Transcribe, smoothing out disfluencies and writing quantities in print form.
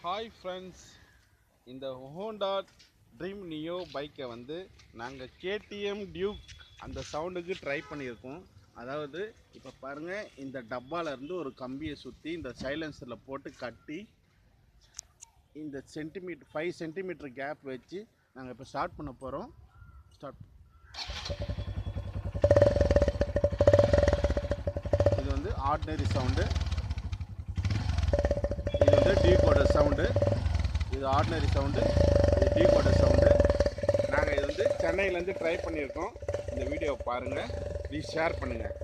Hi friends, இந்த Honda dream neo பைக்கை வந்து நாங்கள் கேடிஎம் டியூக் அந்த சவுண்டுக்கு ட்ரை பண்ணியிருக்கோம். அதாவது இப்போ பாருங்கள், இந்த டப்பாலேருந்து ஒரு கம்பியை சுற்றி இந்த சைலன்சரில் போட்டு கட்டி இந்த 5 சென்டிமீட்டர் கேப் வச்சு நாங்கள் இப்போ ஸ்டார்ட் பண்ண போகிறோம். இது வந்து ஆர்டினரி சவுண்டு, இது வந்து டியூக்கோட சவுண்டு, இது ஆர்டினரி சவுண்டு, இது டியூக்கோட சவுண்டு. நாங்கள் இது வந்து சென்னையிலேருந்து ட்ரை பண்ணியிருக்கோம். இந்த வீடியோவை பாருங்கள், ப்ளீஸ் ஷேர் பண்ணுங்கள்.